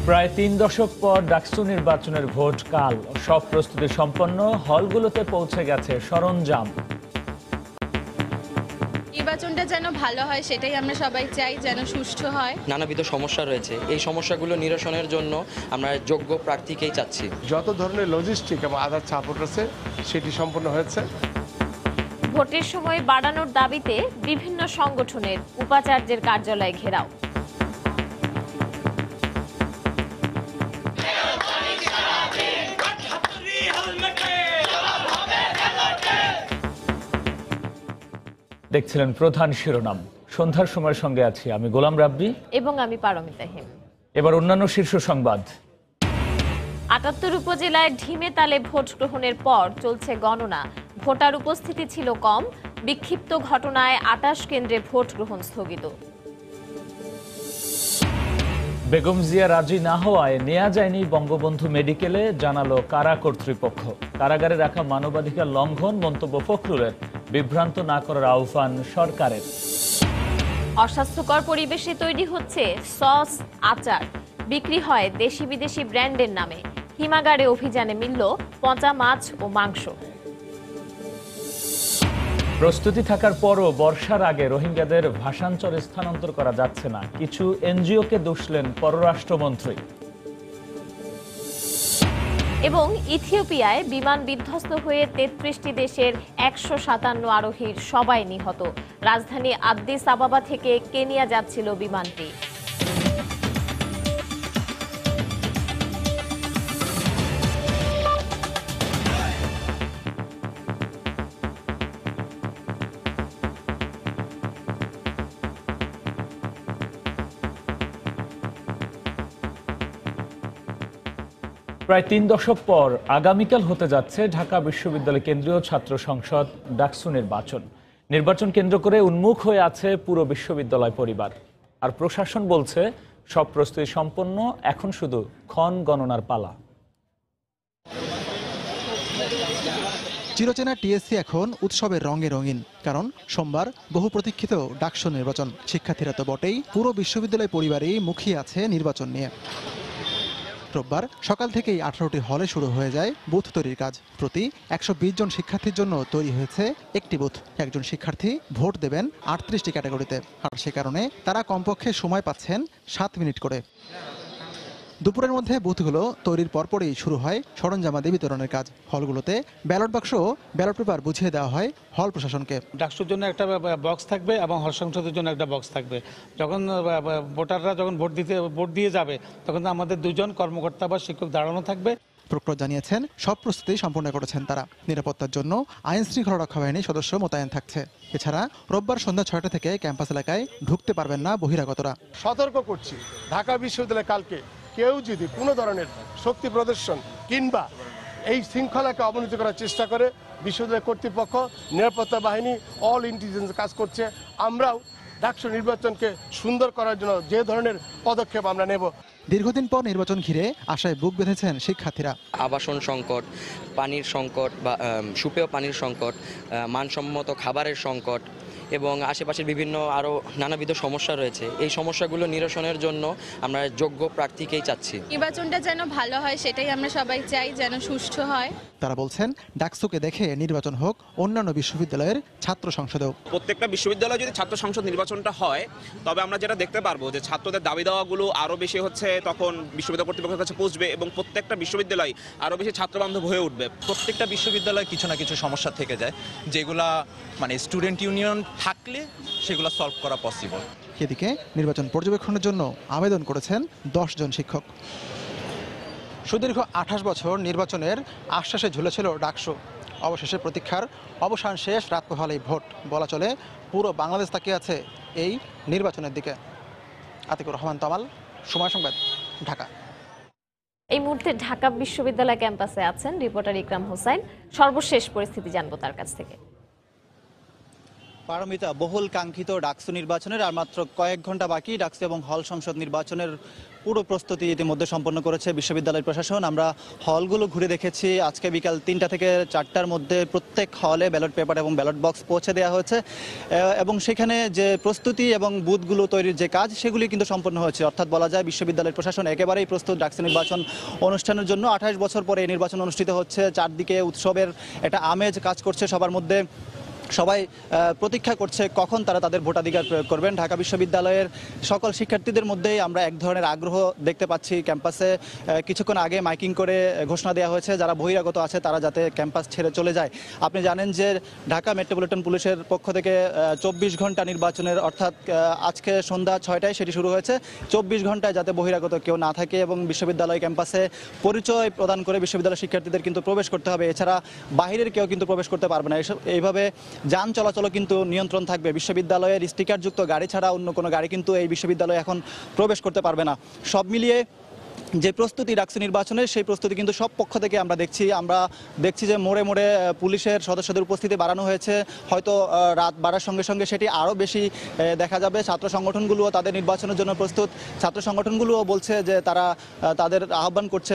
প্রায় ৩ দশক পর ডাকসু নির্বাচনের ভোট কাল। সব প্রস্তুতি সম্পন্ন, হলগুলোতে পৌঁছে গেছে সরঞ্জাম। নির্বাচনটা যেন ভালো হয় সেটাই আমরা সবাই চাই, যেন সুষ্ঠু হয়। নানাবিধ সমস্যা রয়েছে, এই সমস্যাগুলো নিরসনের জন্য আমরা যোগ্য প্রার্থীকেই চাচ্ছি। যত ধরনের লজিস্টিক এবং আধার সাপোর্ট আছে সেটি সম্পন্ন হয়েছে। ভোটের সময় বাড়ানোর দাবিতে বিভিন্ন সংগঠনের উপাচার্যের কার্যালয় ঘেরাও। দেখছিলেন প্রধান শিরোনাম। সন্ধ্যার সময়ের সঙ্গে আছি আমি গোলাম রাব্বি এবং আমি পারমিতা হিম। এবার অন্যান্য শীর্ষ সংবাদ। ৭৮ উপজেলায় ঢিমে তালে ভোট গ্রহণের পর চলছে গণনা। ভোটার উপস্থিতি ছিল কম, বিক্ষিপ্ত ঘটনায় ২৮ কেন্দ্রে ভোট গ্রহণ স্থগিত। বেগম জিয়া রাজি না হওয়ায় নেওয়া যায়নি বঙ্গবন্ধু মেডিকেলে, জানালো কারা কর্তৃপক্ষ। কারাগারে রাখা মানবাধিকার লঙ্ঘন, মন্তব্য ফখরুলের। বিভ্রান্ত না করার আহ্বান সরকারের। অস্বাস্থ্যকর পরিবেশে তৈরি হচ্ছে সস, আচার, বিক্রি হয় দেশি বিদেশি ব্র্যান্ডের নামে। হিমাগারে অভিযানে মিলল পচা মাছ ও মাংস। প্রস্তুতি থাকার পরও বর্ষার আগে রোহিঙ্গাদের ভাষাঞ্চলে স্থানান্তর করা যাচ্ছে না, কিছু এনজিওকে দুষলেন পররাষ্ট্রমন্ত্রী। এবং ইথিওপিয়ায় বিমান বিধ্বস্ত হয়ে ৩৩টি দেশের ১৫৭ আরোহীর সবাই নিহত। রাজধানী আদ্দিস আবাবা থেকে কেনিয়া যাচ্ছিল বিমানটি। প্রায় ৩ দশক পর আগামীকাল হতে যাচ্ছে ঢাকা বিশ্ববিদ্যালয় কেন্দ্রীয় ছাত্র সংসদ ডাকসু নির্বাচন। নির্বাচন কেন্দ্র করে উন্মুখ হয়ে আছে পুরো বিশ্ববিদ্যালয় পরিবার। আর প্রশাসন বলছে সব প্রস্তুতি সম্পন্ন, এখন শুধু ক্ষণ গণনার পালা। চিরচেনা টিএসসি এখন উৎসবের রঙে রঙিন, কারণ সোমবার বহু প্রতীক্ষিত ডাকসু নির্বাচন। শিক্ষার্থীরা তো বটেই, পুরো বিশ্ববিদ্যালয় পরিবারই মুখিয়ে আছে নির্বাচন নিয়ে। রোববার সকাল থেকেই 18টি হলে শুরু হয়ে যায় বুথ তৈরির কাজ। প্রতি 120 জন শিক্ষার্থীর জন্য তৈরি হয়েছে একটি বুথ। একজন শিক্ষার্থী ভোট দেবেন 38টি ক্যাটাগরিতে, আর সে কারণে তারা কমপক্ষে সময় পাচ্ছেন 7 মিনিট করে। দুপুরের মধ্যে বুথগুলো তৈরির পরপরই শুরু হয় সরঞ্জামাদি বিতরণের কাজ। হলগুলোতে ব্যালট বাক্স, ব্যালট পেপার বুঝিয়ে দেওয়া হয় হল প্রশাসনকে। ডাকসুর জন্য একটা বক্স থাকবে এবং হল সংসদের জন্য একটা বক্স থাকবে। যখন ভোটাররা যখন ভোট দিয়ে যাবে, তখন আমাদের 2 জন কর্মকর্তা বা শিক্ষক দাঁড়ানো থাকবে। প্রক্টর জানিয়েছেন সব প্রস্তুতি সম্পূর্ণ করেছেন তারা। নিরাপত্তার জন্য আইন শৃঙ্খলা রক্ষা বাহিনীর সদস্য মোতায়েন থাকছে। এছাড়া রোববার সন্ধ্যা 6টা থেকে ক্যাম্পাস এলাকায় ঢুকতে পারবেন না বহিরাগতরা। সতর্ক করছি, ঢাকা বিশ্ববিদ্যালয় কালকে কেউ যদি কোনো ধরনের শক্তি প্রদর্শন কিংবা এই শৃঙ্খলাকে অবনতি করার চেষ্টা করে, বিশ্ববিদ্যালয় কর্তৃপক্ষ, নিরাপত্তা বাহিনী, অল ইন্টেলিজেন্স কাজ করছে। আমরাও ডাকসু নির্বাচনকে সুন্দর করার জন্য যে ধরনের পদক্ষেপ আমরা নেব। দীর্ঘদিন পর নির্বাচন ঘিরে আশায় বুক বেঁধেছেন শিক্ষার্থীরা। আবাসন সংকট, পানির সংকট বা সুপেয় পানির সংকট, মানসম্মত খাবারের সংকট এবং আশেপাশের বিভিন্ন আরও নানাবিধ সমস্যা রয়েছে, এই সমস্যাগুলো নিরসনের জন্য আমরা যোগ্য প্রার্থীকেই চাচ্ছি। নির্বাচনটা যেন ভালো হয় সেটাই আমরা সবাই চাই, যেন সুষ্ঠু হয়। তারা বলছেন ডাকসুকে দেখে নির্বাচন হোক অন্যান্য বিশ্ববিদ্যালয়ের ছাত্র সংসদেও। প্রত্যেকটা বিশ্ববিদ্যালয়ে যদি ছাত্র সংসদ নির্বাচনটা হয়, তবে আমরা যেটা দেখতে পারবো যে ছাত্রদের দাবি দাওয়াগুলো আরও বেশি হচ্ছে, তখন বিশ্ববিদ্যালয় কর্তৃপক্ষের কাছে পৌঁছবে এবং প্রত্যেকটা বিশ্ববিদ্যালয় আরও বেশি ছাত্রবান্ধব হয়ে উঠবে। প্রত্যেকটা বিশ্ববিদ্যালয়ে কিছু না কিছু সমস্যা থেকে যায়, যেগুলা স্টুডেন্ট ইউনিয়ন থাকলে সেগুলো সলভ করা পসিবল। এদিকে নির্বাচন পর্যবেক্ষণের জন্য আবেদন করেছেন 10 জন শিক্ষক। সুদীর্ঘ 28 বছর নির্বাচনের আশ্বাসে ঝুলেছিল ডাকসু। অবশেষে প্রতীক্ষার অবসান শেষ, রাত পোহালেই ভোট। বলা চলে পুরো বাংলাদেশ তাকিয়ে আছে এই নির্বাচনের দিকে। আতিকুর রহমান তমাল, সময় সংবাদ, ঢাকা। এই মুহূর্তে ঢাকা বিশ্ববিদ্যালয় ক্যাম্পাসে আছেন রিপোর্টার ইকরাম হোসাইন। সর্বশেষ পরিস্থিতি জানবো তার কাছ থেকে। পারমিতা, বহুল কাঙ্ক্ষিত ডাকসু নির্বাচনের আর মাত্র কয়েক ঘন্টা বাকি। ডাকসু এবং হল সংসদ নির্বাচনের পুরো প্রস্তুতি ইতিমধ্যে সম্পন্ন করেছে বিশ্ববিদ্যালয় প্রশাসন। আমরা হলগুলো ঘুরে দেখেছি। আজকে বিকাল 3টা থেকে 4টার মধ্যে প্রত্যেক হলে ব্যালট পেপার এবং ব্যালট বক্স পৌঁছে দেওয়া হয়েছে এবং সেখানে যে প্রস্তুতি এবং বুথগুলো তৈরির যে কাজ সেগুলি কিন্তু সম্পন্ন হয়েছে। অর্থাৎ বলা যায় বিশ্ববিদ্যালয় প্রশাসন একেবারেই প্রস্তুত ডাকসু নির্বাচন অনুষ্ঠানের জন্য। 28 বছর পরে এই নির্বাচন অনুষ্ঠিত হচ্ছে। চারদিকে উৎসবের একটা আমেজ কাজ করছে সবার মধ্যে। সবাই প্রতীক্ষা করছে কখন তারা তাদের ভোটাধিকার প্রয়োগ করবেন। ঢাকা বিশ্ববিদ্যালয়ের সকল শিক্ষার্থীদের মধ্যেই আমরা এক ধরনের আগ্রহ দেখতে পাচ্ছি। ক্যাম্পাসে কিছুক্ষণ আগে মাইকিং করে ঘোষণা দেওয়া হয়েছে যারা বহিরাগত আছে তারা যাতে ক্যাম্পাস ছেড়ে চলে যায়। আপনি জানেন যে ঢাকা মেট্রোপলিটন পুলিশের পক্ষ থেকে 24 ঘন্টা নির্বাচনের, অর্থাৎ আজকে সন্ধ্যা 6টায় সেটি শুরু হয়েছে। 24 ঘন্টায় যাতে বহিরাগত কেউ না থাকে এবং বিশ্ববিদ্যালয় ক্যাম্পাসে পরিচয় প্রদান করে বিশ্ববিদ্যালয় শিক্ষার্থীদের কিন্তু প্রবেশ করতে হবে। এছাড়া বাহিরের কেউ কিন্তু প্রবেশ করতে পারবে না। এইভাবে যান চলাচলও কিন্তু নিয়ন্ত্রণ থাকবে। বিশ্ববিদ্যালয়ের স্টিকারযুক্ত গাড়ি ছাড়া অন্য কোনো গাড়ি কিন্তু এই বিশ্ববিদ্যালয়ে এখন প্রবেশ করতে পারবে না। সব মিলিয়ে যে প্রস্তুতি ডাকসু নির্বাচনের, সেই প্রস্তুতি কিন্তু সব পক্ষ থেকে আমরা দেখছি যে মোড়ে মোড়ে পুলিশের সদস্যদের উপস্থিতি বাড়ানো হয়েছে। হয়তো রাত বাড়ার সঙ্গে সঙ্গে সেটি আরও বেশি দেখা যাবে। ছাত্র সংগঠনগুলোও তাদের নির্বাচনের জন্য প্রস্তুত। ছাত্র সংগঠনগুলোও বলছে যে তারা তাদের আহ্বান করছে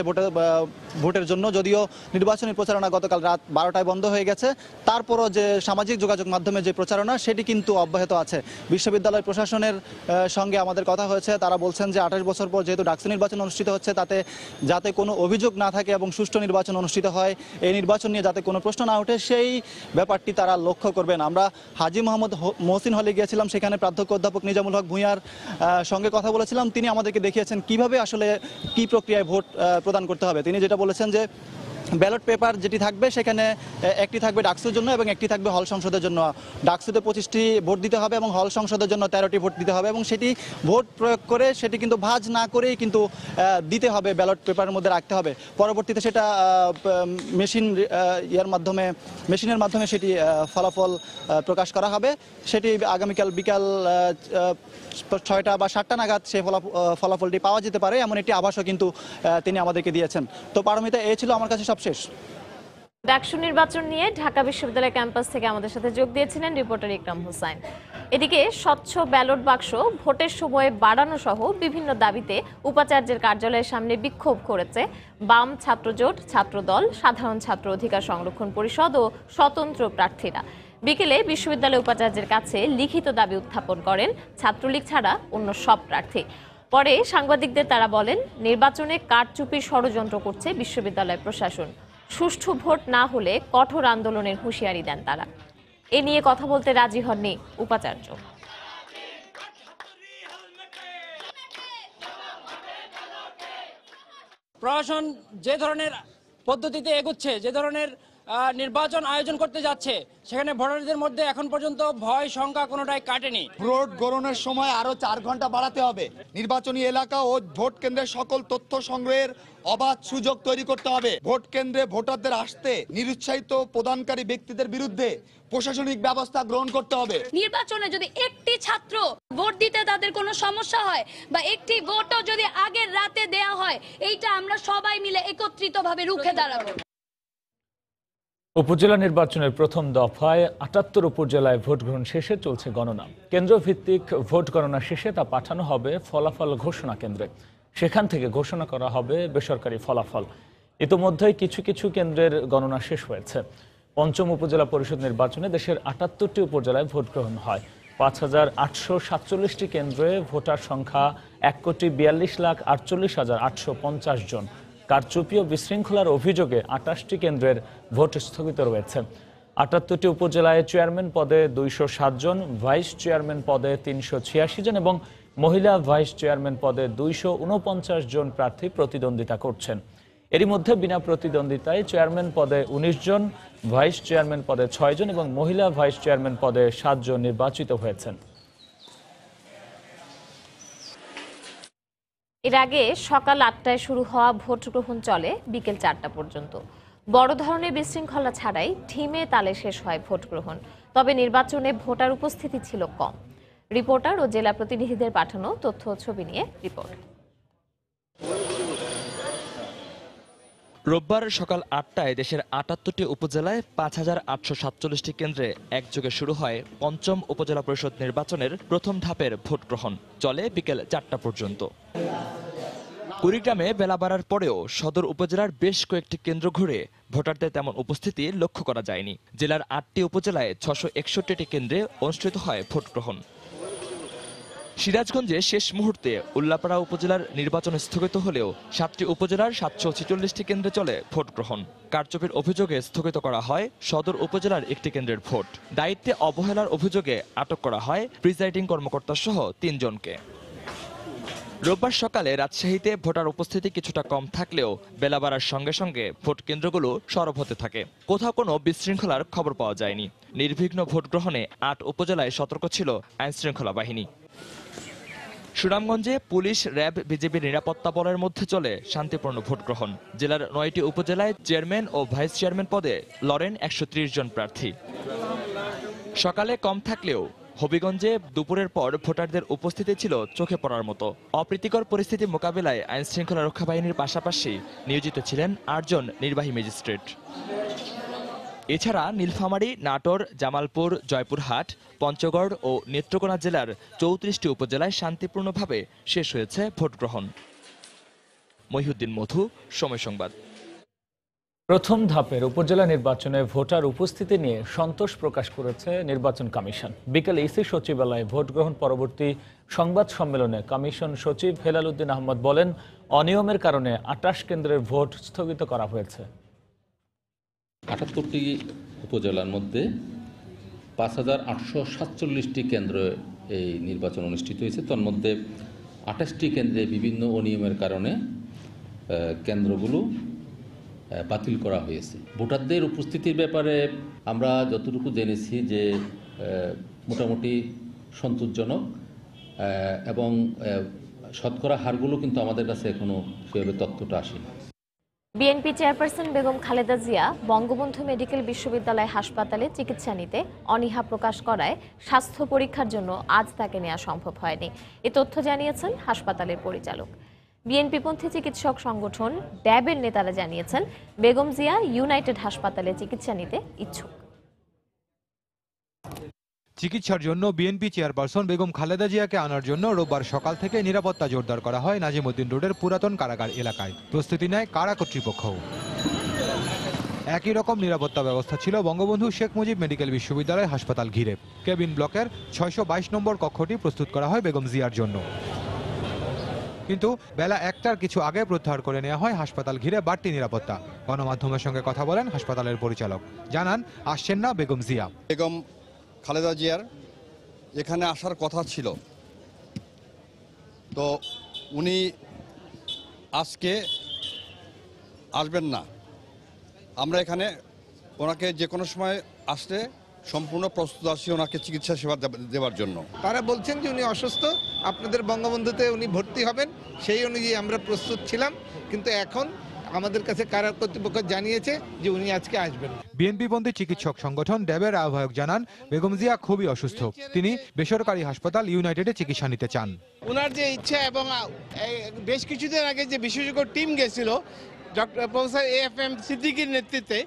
ভোটের জন্য। যদিও নির্বাচনী প্রচারণা গতকাল রাত 12টায় বন্ধ হয়ে গেছে, তারপরও যে সামাজিক যোগাযোগ মাধ্যমে যে প্রচারণা সেটি কিন্তু অব্যাহত আছে। বিশ্ববিদ্যালয় প্রশাসনের সঙ্গে আমাদের কথা হয়েছে। তারা বলছেন যে 28 বছর পর যেহেতু ডাকসু নির্বাচন অনুষ্ঠিত হচ্ছে, তাতে যাতে কোনো অভিযোগ না থাকে এবং সুষ্ঠু নির্বাচন অনুষ্ঠিত হয়, এই নির্বাচন নিয়ে যাতে কোনো প্রশ্ন না ওঠে সেই ব্যাপারটি তারা লক্ষ্য করবেন। আমরা হাজী মোহাম্মদ মহসিন হলে গিয়েছিলাম, সেখানে প্রাধ্যক্ষ অধ্যাপক নিজামুল হক ভূঁইয়ার সঙ্গে কথা বলেছিলাম। তিনি আমাদেরকে দেখিয়েছেন কিভাবে আসলে কি প্রক্রিয়ায় ভোট প্রদান করতে হবে। তিনি যেটা বলেছেন যে ব্যালট পেপার যেটি থাকবে সেখানে একটি থাকবে ডাকসুর জন্য এবং একটি থাকবে হল সংসদের জন্য। ডাকসুতে 25টি ভোট দিতে হবে এবং হল সংসদের জন্য 13টি ভোট দিতে হবে এবং সেটি ভোট প্রয়োগ করে সেটি কিন্তু ভাঁজ না করেই কিন্তু দিতে হবে, ব্যালট পেপারের মধ্যে রাখতে হবে। পরবর্তীতে সেটা মেশিনের মাধ্যমে সেটি ফলাফল প্রকাশ করা হবে। সেটি আগামীকাল বিকাল 6টা বা 7টা নাগাদ সেই ফলাফলটি পাওয়া যেতে পারে, এমন একটি আভাসও কিন্তু তিনি আমাদেরকে দিয়েছেন। তো পারমিতা, এই ছিল আমার কাছে সবশেষ। ডাকসু নির্বাচন নিয়ে ঢাকা বিশ্ববিদ্যালয় ক্যাম্পাস থেকে আমাদের সাথে যোগ দিয়েছিলেন রিপোর্টার ইকরাম হোসাইন। এদিকে স্বচ্ছ ব্যালট বাক্স ভোটের সময় বাড়ানো সহ বিভিন্ন দাবিতে উপাচার্যের কার্যালয়ের সামনে বিক্ষোভ করেছে বাম ছাত্রজোট, ছাত্রদল, সাধারণ ছাত্র অধিকার সংরক্ষণ পরিষদ ও স্বতন্ত্র প্রার্থীরা। বিকেলে বিশ্ববিদ্যালয় উপাচার্যের কাছে লিখিত দাবি উত্থাপন করেন ছাত্রলীগ ছাড়া অন্য সব প্রার্থী। পরে সাংবাদিকদের তারা বলেন, নির্বাচনে কারচুপির ষড়যন্ত্র করছে বিশ্ববিদ্যালয় প্রশাসন। সুষ্ঠু ভোট না হলে কঠোর আন্দোলনের হুঁশিয়ারি দেন তারা। এ নিয়ে কথা বলতে রাজি হননি উপাচার্য। প্রশাসন যে ধরনের পদ্ধতিতে এগোচ্ছে, যে ধরনের নির্বাচন আয়োজন করতে যাচ্ছে, সেখানে ভোটারদের মধ্যে এখন পর্যন্ত ভয় শঙ্কা কোনোটাই কাটেনি। ভোট গ্রহণের সময় আরো 4 ঘন্টা বাড়াতে হবে। নির্বাচনী এলাকা ও ভোট কেন্দ্রের সকল তথ্য সংগ্রহের অবাধ সুযোগ তৈরি করতে হবে। ভোট কেন্দ্রে ভোটারদের আসতে নিরুৎসাহিত প্রদানকারী ব্যক্তিদের বিরুদ্ধে প্রশাসনিক ব্যবস্থা গ্রহণ করতে হবে। নির্বাচনে যদি একটি ছাত্র ভোট দিতে তাদের কোনো সমস্যা হয় বা একটি ভোটও যদি আগের রাতে দেয়া হয়, এইটা আমরা সবাই মিলে একত্রিতভাবে রুখে দাঁড়াবো। উপজেলা নির্বাচনের প্রথম দফায় 78 উপজেলায় ভোট গ্রহণ শেষে চলছে গণনা। কেন্দ্র ভিত্তিক ভোট গণনা শেষে তা পাঠানো হবে ফলাফল ঘোষণা কেন্দ্রে। সেখান থেকে ঘোষণা করা হবে বেসরকারি ফলাফল। ইতোমধ্যেই কিছু কিছু কেন্দ্রের গণনা শেষ হয়েছে। পঞ্চম উপজেলা পরিষদ নির্বাচনে দেশের 78টি উপজেলায় ভোট গ্রহণ হয়। 5847টি কেন্দ্রে ভোটার সংখ্যা 1,42,48,850 জন। কারচুপি ও বিশৃঙ্খলার অভিযোগে 28টি কেন্দ্রের ভোট স্থগিত রয়েছে। 78টি উপজেলায় চেয়ারম্যান পদে 207 জন, ভাইস চেয়ারম্যান পদে 386 জন এবং মহিলা ভাইস চেয়ারম্যান পদে 249 জন প্রার্থী প্রতিদ্বন্দ্বিতা করছেন। এরই মধ্যে বিনা প্রতিদ্বন্দ্বিতায় চেয়ারম্যান পদে 19 জন, ভাইস চেয়ারম্যান পদে 6 জন এবং মহিলা ভাইস চেয়ারম্যান পদে 7 জন নির্বাচিত হয়েছেন। এর আগে সকাল 8টায় শুরু হওয়া ভোট গ্রহণ চলে বিকেল 4টা পর্যন্ত। বড় ধরনের বিশৃঙ্খলা ছাড়াই ঢিমে তালে শেষ হয় ভোট গ্রহণ। তবে নির্বাচনে ভোটার উপস্থিতি ছিল কম। রিপোর্টার ও জেলা প্রতিনিধিদের পাঠানো তথ্য ও ছবি নিয়ে রিপোর্ট। রোববার সকাল ৮টায় দেশের ৭৮টি উপজেলায় ৫,৮৪৭টি কেন্দ্রে একযোগে শুরু হয় পঞ্চম উপজেলা পরিষদ নির্বাচনের প্রথম ধাপের ভোট গ্রহণ। চলে বিকেল ৪টা পর্যন্ত। কুড়িগ্রামে বেলা বাড়ার পরেও সদর উপজেলার বেশ কয়েকটি কেন্দ্র ঘুরে ভোটারদের তেমন উপস্থিতি লক্ষ্য করা যায়নি। জেলার ৮টি উপজেলায় ৬৬১টি কেন্দ্রে অনুষ্ঠিত হয় ভোট গ্রহণ। সিরাজগঞ্জে শেষ মুহূর্তে উল্লাপাড়া উপজেলার নির্বাচন স্থগিত হলেও ৭টি উপজেলার ৭৪৬টি কেন্দ্রে চলে ভোট গ্রহণ। কারচুপির অভিযোগে স্থগিত করা হয় সদর উপজেলার একটি কেন্দ্রের ভোট। দায়িত্বে অবহেলার অভিযোগে আটক করা হয় প্রিজাইডিং কর্মকর্তা সহ ৩ জনকে। রোববার সকালে রাজশাহীতে ভোটার উপস্থিতি কিছুটা কম থাকলেও বেলা বাড়ার সঙ্গে সঙ্গে ভোট কেন্দ্রগুলো সরব হতে থাকে। কোথাও কোনো বিশৃঙ্খলার খবর পাওয়া যায়নি। নির্বিঘ্ন ভোট গ্রহণে ৮ উপজেলায় সতর্ক ছিল আইনশৃঙ্খলা বাহিনী। সুনামগঞ্জে পুলিশ, র্যাব, বিজিবির নিরাপত্তা বলের মধ্যে চলে শান্তিপূর্ণ ভোট গ্রহণ। জেলার ৯টি উপজেলায় চেয়ারম্যান ও ভাইস চেয়ারম্যান পদে লড়েন ১৩০ জন প্রার্থী। সকালে কম থাকলেও হবিগঞ্জে দুপুরের পর ভোটারদের উপস্থিতি ছিল চোখে পড়ার মতো। অপ্রীতিকর পরিস্থিতি মোকাবিলায় আইনশৃঙ্খলা রক্ষা বাহিনীর পাশাপাশি নিয়োজিত ছিলেন ৮ জন নির্বাহী ম্যাজিস্ট্রেট। এছাড়া নীলফামারী, নাটোর, জামালপুর, জয়পুরহাট, পঞ্চগড় ও নেত্রকোনা জেলার ৩৪টি উপজেলায় শান্তিপূর্ণভাবে শেষ হয়েছে ভোট গ্রহণ। মহিউদ্দিন মধু, সময় সংবাদ। প্রথম ধাপের উপজেলা নির্বাচনে ভোটার উপস্থিতি নিয়ে সন্তোষ প্রকাশ করেছে নির্বাচন কমিশন। বিকেলে ইসি সচিবালয়ে ভোট গ্রহণ পরবর্তী সংবাদ সম্মেলনে কমিশন সচিব হেলাল উদ্দিন আহমদ বলেন, অনিয়মের কারণে ২৮ কেন্দ্রের ভোট স্থগিত করা হয়েছে। ৭৮টি উপজেলার মধ্যে ৫,৮৪৭টি কেন্দ্রে এই নির্বাচন অনুষ্ঠিত হয়েছে। তন্মধ্যে ২৮টি কেন্দ্রে বিভিন্ন অনিয়মের কারণে কেন্দ্রগুলো বাতিল করা হয়েছে। ভোটারদের উপস্থিতির ব্যাপারে আমরা যতটুকু জেনেছি যে মোটামুটি সন্তোষজনক এবং শতকরা হারগুলো কিন্তু আমাদের কাছে এখনো সেভাবে তথ্যটা আসেনি। BNP chairperson Begum Khaleda Zia Bangabandhu medical বিশ্ববিদ্যালয় হাসপাতালে চিকিৎসা নিতে অনীহা প্রকাশ করায় স্বাস্থ্য পরীক্ষার জন্য আজ তাকে নেওয়া সম্ভব হয়নি। এ তথ্য জানিয়েছেন হাসপাতালের পরিচালক। বিএনপিপন্থী চিকিৎসক সংগঠন ড্যাবের নেতারা জানিয়েছেন, বেগম জিয়া ইউনাইটেড হাসপাতালে চিকিৎসা নিতে ইচ্ছুক। চিকিৎসার জন্য বিএনপি চেয়ারপারসন বেগম খালেদা জিয়াকে আনার জন্য রোববার সকাল থেকে নিরাপত্তা জোরদার করা হয় নাজিমউদ্দিন রোডের পুরাতন কারাগার এলাকায়। প্রস্তুতি নেয় কারা কর্তৃপক্ষ। একই রকম নিরাপত্তা ব্যবস্থা ছিল বঙ্গবন্ধু শেখ মুজিব মেডিকেল বিশ্ববিদ্যালয় হাসপাতাল ঘিরে। কেবিন ব্লকের ৬২২ নম্বর কক্ষটি প্রস্তুত করা হয় বেগম জিয়ার জন্য। কিন্তু বেলা ১টার কিছু আগে প্রত্যাহার করে নেওয়া হয় হাসপাতাল ঘিরে বাড়তি নিরাপত্তা। গণমাধ্যমের সঙ্গে কথা বলেন হাসপাতালের পরিচালক, জানান আসছেন না বেগম জিয়া। বেগম খালেদা জিয়ার এখানে আসার কথা ছিল, তো উনি আজকে আসবেন না। আমরা এখানে ওনাকে যে কোনো সময় আসলে সম্পূর্ণ প্রস্তুত আছি ওনাকে চিকিৎসা সেবা দেওয়ার জন্য। তারা বলছেন যে উনি অসুস্থ, আপনাদের বঙ্গবন্ধুতে উনি ভর্তি হবেন, সেই অনুযায়ী আমরা প্রস্তুত ছিলাম। কিন্তু এখন আমাদের কাছে কারা কর্তৃপক্ষ জানিয়েছে যে উনি আজকে আসবেন। বিএনপিপন্থী চিকিৎসক সংগঠন ড্যাবের আহ্বায়ক জানান, বেগম জিয়া খুবই অসুস্থ। তিনি বেসরকারি হাসপাতাল ইউনাইটেডে চিকিৎসা নিতে চান। ওনার যে ইচ্ছা এবং বেশ কিছুদিন আগে যে বিশেষজ্ঞ টিম গেছিল ডক্টর প্রফেসর AFM সিদ্দিকীর নেতৃত্বে,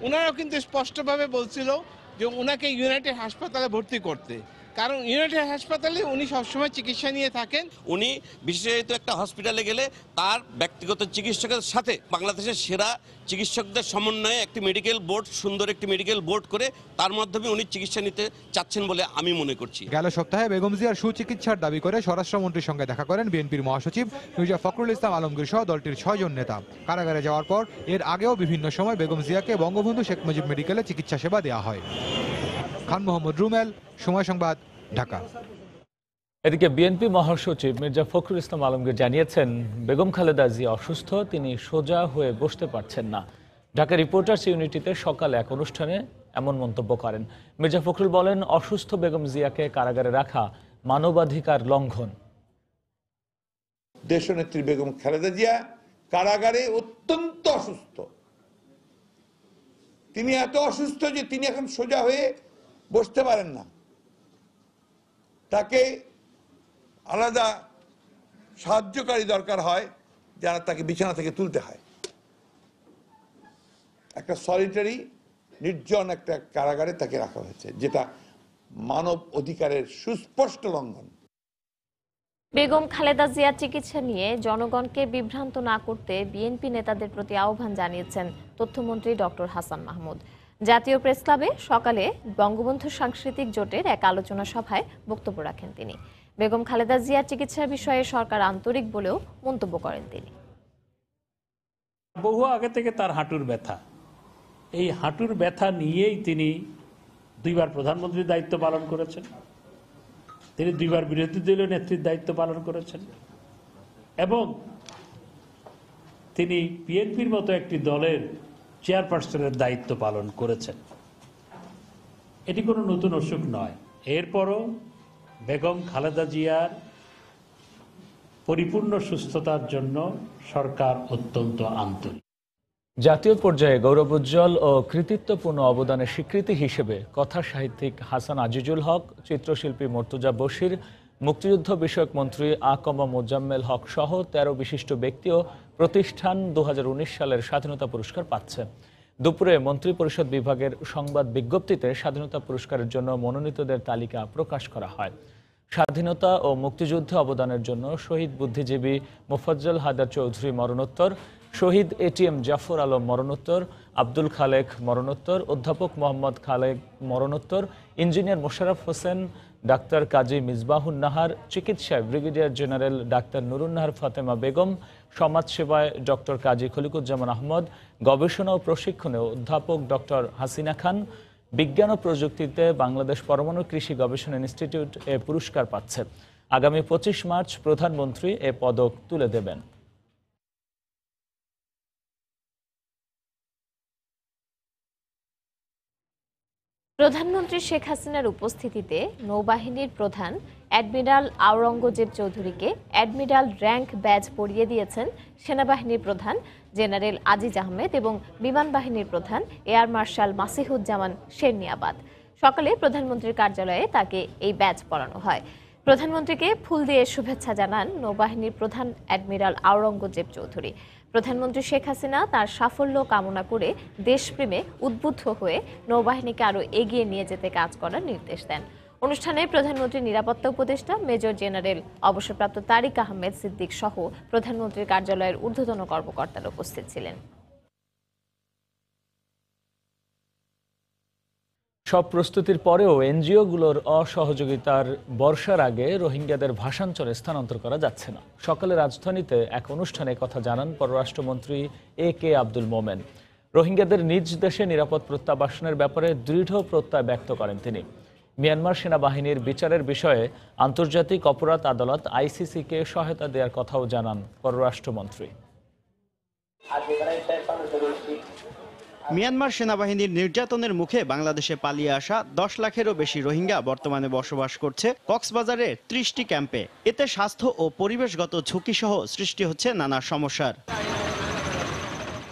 ওনারাও কিন্তু স্পষ্টভাবে বলছিল যে ওনাকে ইউনাইটেড হাসপাতালে ভর্তি করতে, কারণ ইউনাইটেড হাসপাতালে উনি সবসময় চিকিৎসা নিয়ে থাকেন। উনি বিশেষায়িত একটা হসপিটালে গেলে তার ব্যক্তিগত চিকিৎসকের সাথে বাংলাদেশের সেরা চিকিৎসকদের সমন্বয়ে একটি মেডিকেল বোর্ড, সুন্দর একটি মেডিকেল বোর্ড করে তার মাধ্যমে উনি চিকিৎসা নিতে চাচ্ছেন বলে আমি মনে করছি। গেল সপ্তাহে বেগম জিয়ার সুচিকিৎসার দাবি করে স্বরাষ্ট্রমন্ত্রীর সঙ্গে দেখা করেন বিএনপির মহাসচিব মির্জা ফখরুল ইসলাম আলমগীর সহ দলটির ৬ জন নেতা। কারাগারে যাওয়ার পর এর আগেও বিভিন্ন সময় বেগম জিয়াকে বঙ্গবন্ধু শেখ মুজিব মেডিকেলে চিকিৎসা সেবা দেওয়া হয়। খান মোহাম্মদ রুমেল, সময় সংবাদ, ঢাকা। এদিকে বিএনপি মহাসচিব মির্জা ফখরুল ইসলাম আলমগীর জানিয়েছেন, বেগম খালেদা জিয়া অসুস্থ, তিনি সোজা হয়ে বসতে পারছেন না। ঢাকা রিপোর্টার্স ইউনিটিতে সকালে এক অনুষ্ঠানে এমন মন্তব্য করেন। মির্জা ফখরুল বলেন, অসুস্থ বেগম জিয়াকে কারাগারে রাখা মানবাধিকার লঙ্ঘন। দেশনেত্রী বেগম খালেদা জিয়া কারাগারে অত্যন্ত অসুস্থ। তিনি এত অসুস্থ যে তিনি এখন সোজা হয়ে বসতে পারেন না। তাকে আলাদা সাহায্যকারী দরকার হয়, যারা তাকে বিছানা থেকে তুলতে হয়। একটা সলিটারি নির্জন একটা কারাগারে তাকে রাখা হয়েছে, যেটা মানব অধিকারের সুস্পষ্ট লঙ্ঘন। বেগম খালেদা জিয়ার চিকিৎসা নিয়ে জনগণকে বিভ্রান্ত না করতে বিএনপি নেতাদের প্রতি আহ্বান জানিয়েছেন তথ্যমন্ত্রী ডক্টর হাসান মাহমুদ। জাতীয় প্রেস ক্লাবে সকালে বঙ্গবন্ধু সাংস্কৃতিক জোটের এক আলোচনা সভায় বক্তব্য রাখেন তিনি। বেগম খালেদা জিয়ার চিকিৎসার বিষয়ে সরকার আন্তরিক বলেও মন্তব্য করেন তিনি। বহু আগে থেকে তার হাঁটুর ব্যথা, এই হাঁটুর ব্যথা নিয়েই তিনি 2 বার প্রধানমন্ত্রীর দায়িত্ব পালন করেছেন, তিনি 2 বার বিরোধী দলীয় নেত্রীর দায়িত্ব পালন করেছেন এবং তিনি বিএনপির মতো একটি দলের চেয়ারপারসনের দায়িত্ব পালন করেছেন। এটি কোনো নতুন অসুখ নয়। এরপরও বেগম খালেদা জিয়ার পরিপূর্ণ সুস্থতার জন্য সরকার অত্যন্ত আন্তরিক। জাতীয় পর্যায়ে গৌরবোজ্জ্বল ও কৃতিত্বপূর্ণ অবদানের স্বীকৃতি হিসেবে কথা সাহিত্যিক হাসান আজিজুল হক, চিত্রশিল্পী মর্তুজা বশির, মুক্তিযুদ্ধ বিষয়ক মন্ত্রী আকমা মোজাম্মেল হক সহ 13 বিশিষ্ট ব্যক্তি ও প্রতিষ্ঠান 2019 সালের স্বাধীনতা পুরস্কার পাচ্ছে। দুপুরে মন্ত্রিপরিষদ বিভাগের সংবাদ বিজ্ঞপ্তিতে স্বাধীনতা পুরস্কারের জন্য মনোনীতদের তালিকা প্রকাশ করা হয়। স্বাধীনতা ও মুক্তিযুদ্ধে অবদানের জন্য শহীদ বুদ্ধিজীবী মোফাজ্জল হায়দার চৌধুরী মরণোত্তর, শহীদ এটিএম জাফর আলম মরণোত্তর, আব্দুল খালেক মরণোত্তর, অধ্যাপক মোহাম্মদ খালেক মরণোত্তর, ইঞ্জিনিয়ার মোশাররফ হোসেন, ডাক্তার কাজী মিসবাহুন নাহার, চিকিৎসায় ব্রিগেডিয়ার জেনারেল ডাক্তার নুরুন্নাহার ফাতেমা বেগম, সমাজসেবায় ডক্টর কাজী খলিকুজ্জামান আহমদ, গবেষণা ও প্রশিক্ষণে অধ্যাপক ডক্টর হাসিনা খান, বিজ্ঞান ও প্রযুক্তিতে বাংলাদেশ পরমাণু কৃষি গবেষণা ইনস্টিটিউট এ পুরস্কার পাচ্ছে। আগামী 25 মার্চ প্রধানমন্ত্রী এ পদক তুলে দেবেন। প্রধানমন্ত্রী শেখ হাসিনার উপস্থিতিতে নৌবাহিনীর প্রধান অ্যাডমিরাল আওরঙ্গজেব চৌধুরীকে অ্যাডমিরাল র্যাঙ্ক ব্যাজ পরিয়ে দিয়েছেন সেনাবাহিনীর প্রধান জেনারেল আজিজ আহমেদ এবং বিমান বাহিনীর প্রধান এয়ার মার্শাল মাসিহুজ্জামান শেরনিয়াবাদ। সকালে প্রধানমন্ত্রীর কার্যালয়ে তাকে এই ব্যাজ পরানো হয়। প্রধানমন্ত্রীকে ফুল দিয়ে শুভেচ্ছা জানান নৌবাহিনীর প্রধান অ্যাডমিরাল আওরঙ্গজেব চৌধুরী। প্রধানমন্ত্রী শেখ হাসিনা তার সাফল্য কামনা করে দেশপ্রেমে উদ্বুদ্ধ হয়ে নৌবাহিনীকে আরও এগিয়ে নিয়ে যেতে কাজ করার নির্দেশ দেন। অনুষ্ঠানে প্রধানমন্ত্রীর নিরাপত্তা উপদেষ্টা মেজর জেনারেল অবসরপ্রাপ্ত তারিক আহমেদ সিদ্দিক সহ প্রধানমন্ত্রীর কার্যালয়ের ঊর্ধ্বতন কর্মকর্তারা উপস্থিত ছিলেন। সব প্রস্তুতির পরেও এনজিওগুলোর অসহযোগিতার বর্ষার আগে রোহিঙ্গাদের ভাষাঞ্চলে স্থানান্তর করা যাচ্ছে না। সকালে রাজধানীতে এক অনুষ্ঠানে কথা জানান পররাষ্ট্রমন্ত্রী AK আব্দুল মোমেন। রোহিঙ্গাদের নিজ দেশে নিরাপদ প্রত্যাবাসনের ব্যাপারে দৃঢ় প্রত্যয় ব্যক্ত করেন তিনি। মিয়ানমার সেনাবাহিনীর বিচারের বিষয়ে আন্তর্জাতিক অপরাধ আদালত ICC-কে সহায়তা দেওয়ার কথাও জানান পররাষ্ট্রমন্ত্রী। মিয়ানমার সেনাবাহিনীর নির্যাতনের মুখে বাংলাদেশে পালিয়ে আসা 10 লাখেরও বেশি রোহিঙ্গা বর্তমানে বসবাস করছে কক্সবাজারের 30টি ক্যাম্পে। এতে স্বাস্থ্য ও পরিবেশগত ঝুঁকি সহ সৃষ্টি হচ্ছে নানা সমস্যার।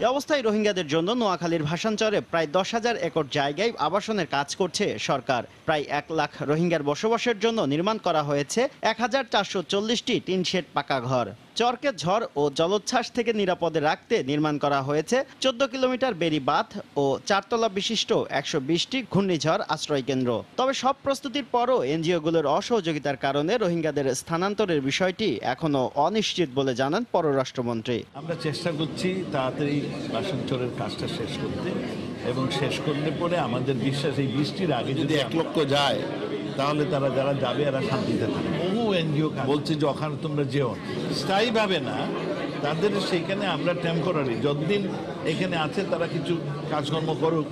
এই অবস্থায় রোহিঙ্গাদের জন্য নোয়াখালীর ভাষাঞ্চলে প্রায় 10,000 একর জায়গায় আবাসনের কাজ করছে সরকার। প্রায় 1 লাখ রোহিঙ্গার বসবাসের জন্য নির্মাণ করা হয়েছে 1440টি টিন শেড পাকা ঘর। চরকে ঝড় ও জলোচ্ছ্বাস থেকে নিরাপদে রাখতে নির্মাণ করা হয়েছে 14 কিলোমিটার বেড়ি বাঁধ ও 4 তলা বিশিষ্ট 120টি ঘূর্ণিঝড় আশ্রয় কেন্দ্র। তবে সব প্রস্তুতির পরও এনজিওগুলোর অসহযোগিতার কারণে রোহিঙ্গাদের স্থানান্তরের বিষয়টি এখনো অনিশ্চিত বলে জানান পররাষ্ট্রমন্ত্রী। আমরা চেষ্টা করছি তাড়াতাড়ি ভাষাঞ্চলের কাজটা শেষ করতে, এবং শেষ করলে পরে আমাদের বিশ্বাস এই বৃষ্টির আগে যদি 1 লক্ষ যায় তাহলে তারা যারা যাবে এরা শান্তিতে থাকবে। বহু এনজিও বলছে যে ওখানে তোমরা যেও স্থায়ীভাবে না, তাদের সেইখানে আমরা টেম্পোরারি যতদিন এখানে আছে তারা কিছু কাজকর্ম করুক।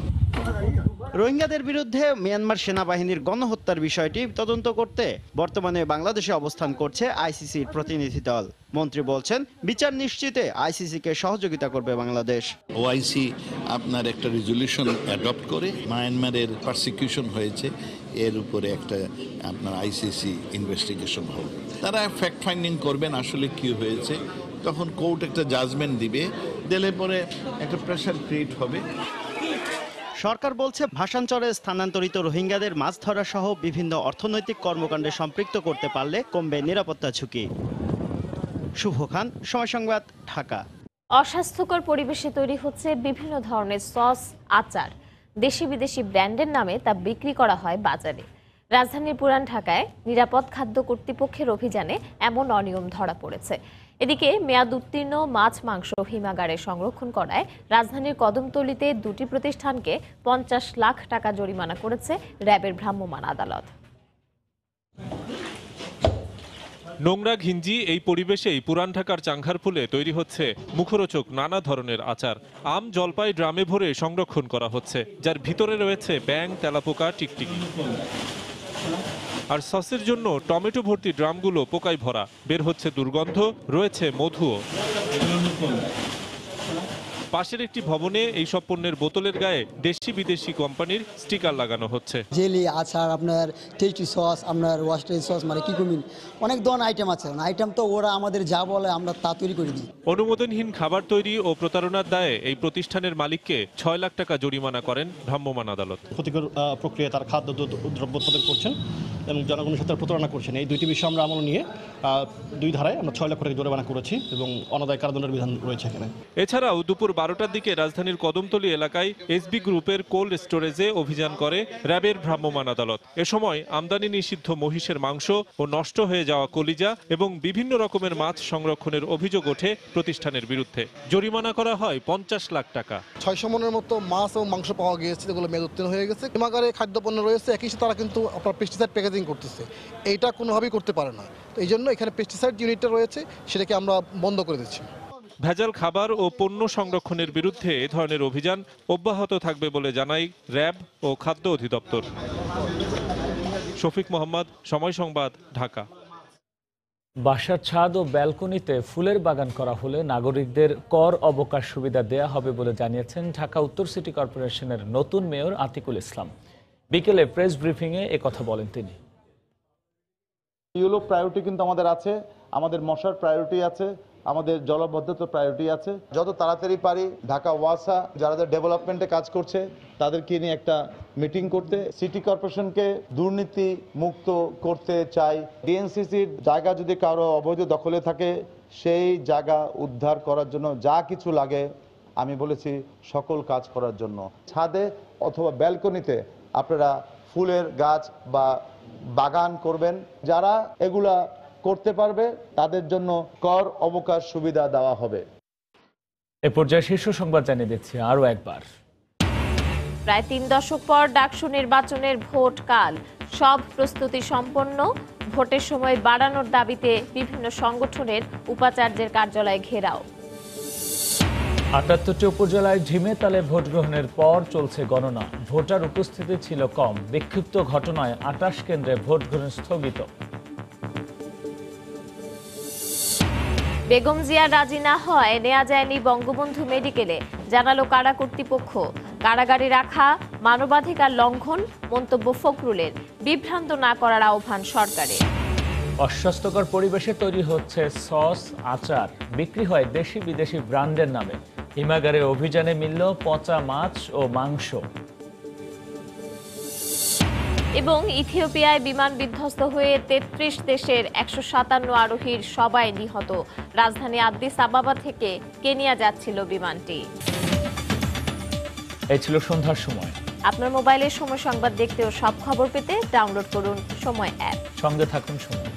রোহিঙ্গাদের বিরুদ্ধে মিয়ানমার সেনাবাহিনীর গণহত্যার বিষয়টি তদন্ত করতে বর্তমানে বাংলাদেশে অবস্থান করছে ICC-র প্রতিনিধি দল। মন্ত্রী বলছেন, বিচার নিশ্চিতে ICC-কে সহযোগিতা করবে বাংলাদেশ। OIC আপনার একটা রেজলিউশন অ্যাডপ্ট করে মায়ানমারের পারসিকিউশন হয়েছে এর উপরে একটা আপনার ICC ইনভেস্টিগেশন হবে। তারা ফ্যাক্ট ফাইন্ডিং করবেন আসলে কি হয়েছে, তখন কোর্ট একটা জাজমেন্ট দিবে, দিলে পরে একটা প্রেশার ক্রিয়েট হবে। সরকার বলছে ভাষাঞ্চলে স্থানান্তরিত রোহিঙ্গাদের মাছ ধরা সহ বিভিন্ন অর্থনৈতিক কর্মকাণ্ডে সম্পৃক্ত করতে পারলে কমবে নিরাপত্তা ঝুঁকি। শুভ খান, সময় সংবাদ, ঢাকা। অস্বাস্থ্যকর পরিবেশে তৈরি হচ্ছে বিভিন্ন ধরনের সস, আচার। দেশি বিদেশি ব্র্যান্ডের নামে তা বিক্রি করা হয় বাজারে। রাজধানীর পুরান ঢাকায় নিরাপদ খাদ্য কর্তৃপক্ষের অভিযানে এমন অনিয়ম ধরা পড়েছে। এদিকে মেয়াদ উত্তীর্ণ মাছ, মাংস হিমাগারে সংরক্ষণ করায় রাজধানীর কদমতলীতে দুটি প্রতিষ্ঠানকে 50 লাখ টাকা জরিমানা করেছে র্যাবের ভ্রাম্যমাণ আদালত। নোংরা ঘিঞ্জি এই পরিবেশেই পুরান ঢাকার চাঙ্গারপুলে তৈরি হচ্ছে মুখরোচক নানা ধরনের আচার। আম, জলপাই ড্রামে ভরে সংরক্ষণ করা হচ্ছে, যার ভিতরে রয়েছে ব্যাঙ, তেলাপোকা, টিকটিকি। আর সসের জন্য টমেটো ভর্তি ড্রামগুলো পোকায় ভরা, বের হচ্ছে দুর্গন্ধ, রয়েছে মধুও। পাশের একটি ভবনে এইসব পণ্যের বোতলের গায়ে দেশি বিদেশি কোম্পানির স্টিকার লাগানো হচ্ছে। জেলি, আচার, আপনার টেস্টি সস, আপনার ওয়াস্টারি সস, মানে কিকুমিন, অনেক ধরনের আইটেম আছে। আইটেম তো ওরা আমাদের যা বলে আমরা তা তৈরি করে দিই। অনুমোদনহীন খাবার তৈরি ও প্রতারণার দায়ে এই প্রতিষ্ঠানের মালিককে 6 লাখ টাকা জরিমানা করেন ভ্রাম্যমাণ আদালত। ক্ষতিকর প্রক্রিয়া তার খাদ্য দ্রব্য উৎপাদন করছেন এবং জনগণের সাথে প্রতারণা করছেন, এই দুইটি বিষয় আমরা আমল নিয়ে 2 ধারায় আমরা 6 লাখ টাকা জরিমানা করেছি এবং অনাদায় কারাদণ্ডের বিধান রয়েছে এখানে। এছাড়াও দুপুর 12টার দিকে রাজধানীর কদমতলী এলাকায় এসবি গ্রুপের কোল্ড স্টোরেজে অভিযান করে র্যাবের ভ্রাম্যমাণ আদালত। এ সময় আমদানি নিষিদ্ধ মহিষের মাংস ও নষ্ট হয়ে যাওয়া কলিজা এবং বিভিন্ন রকমের মাছ সংরক্ষণের অভিযোগ ওঠে প্রতিষ্ঠানের বিরুদ্ধে। জরিমানা করা হয় 50 লাখ টাকা। 600 মনের মতো মাছ এবং মাংস পাওয়া গিয়েছে, যেগুলো মেয়াদ উত্তীর্ণ হয়ে গেছে। হিমাগারে খাদ্যপণ্য রয়েছে, একই সাথে তারা কিন্তু আপনার পেস্টিসাইড প্যাকেজিং করতেছে, এইটা কোনোভাবেই করতে পারে না। তো এই জন্য এখানে পেস্টিসাইড ইউনিটটা রয়েছে, সেটাকে আমরা বন্ধ করে দিচ্ছি। ভেজাল খাবার ও পণ্য সংরক্ষণের বিরুদ্ধে এ ধরনের অভিযান অব্যাহত থাকবে বলে জানায় র্যাব ও খাদ্য অধিদপ্তর। শফিক মোহাম্মদ, সময় সংবাদ, ঢাকা। বাসার ছাদ ও ব্যালকনিতে ফুলের বাগান করা হলে নাগরিকদের কর অবকাশ সুবিধা দেয়া হবে বলে জানিয়েছেন ঢাকা উত্তর সিটি কর্পোরেশনের নতুন মেয়র আতিকুল ইসলাম। বিকেলে প্রেস ব্রিফিংয়ে একথা বলেন তিনি। ইউলো প্রায়োরিটি কিন্তু আমাদের আছে, আমাদের মশার প্রায়োরিটি আছে, আমাদের জলবদ্ধতার প্রায়োরিটি আছে। যত তাড়াতাড়ি পারি ঢাকা ওয়াসা যারা ডেভেলপমেন্টে কাজ করছে তাদেরকে নিয়ে একটা মিটিং করতে, সিটি কর্পোরেশনকে দুর্নীতি মুক্ত করতে চাই। ডিএনসিসির জায়গা যদি কারো অবৈধ দখলে থাকে সেই জায়গা উদ্ধার করার জন্য যা কিছু লাগে আমি বলেছি সকল কাজ করার জন্য। ছাদে অথবা ব্যালকনিতে আপনারা ফুলের গাছ বা বাগান করবেন, যারা এগুলা করতে পারবে তাদের জন্য কর অবকাশ সুবিধা দেওয়া হবে। এ পর্যায়ে শীর্ষ সংবাদ জানিয়ে দিচ্ছি আরও একবার। প্রায় 3 দশক পর ডাকসু নির্বাচনের ভোট কাল, সব প্রস্তুতি সম্পন্ন। ভোটের সময় বাড়ানোর দাবিতে বিভিন্ন সংগঠনের উপাচার্যের কার্যালয় ঘেরাও। ৭৮টি উপজেলায় ঢিমে তালে ভোট গ্রহণের পর চলছে গণনা। ভোটার উপস্থিতি ছিল কম, বিক্ষিপ্ত ঘটনায় 28 কেন্দ্রে ভোট গ্রহণ স্থগিত। বেগম জিয়া রাজি না হয় নেওয়া যায়নি বঙ্গবন্ধু মেডিকেলে, জানালো কারা কর্তৃপক্ষ। কারাগারে রাখা মানবাধিকার লঙ্ঘন, মন্তব্য ফখরুলের। বিভ্রান্ত না করার আহ্বান সরকারের। অস্বাস্থ্যকর পরিবেশে তৈরি হচ্ছে সস, আচার, বিক্রি হয় দেশি বিদেশি ব্র্যান্ডের নামে। হিমাগারে অভিযানে মিলল পচা মাছ ও মাংস। এবং ইথিওপিয়ায় বিমান বিধ্বস্ত হয়ে 33 দেশের 157 আরোহীর সবাই নিহত। রাজধানী আদ্দিস আবাবা থেকে কেনিয়া যাচ্ছিল বিমানটি। এই ছিল সন্ধ্যার সময়। আপনার মোবাইলে সময় সংবাদ দেখতে ও সব খবর পেতে ডাউনলোড করুন সময় অ্যাপ। সঙ্গে থাকুন সময়।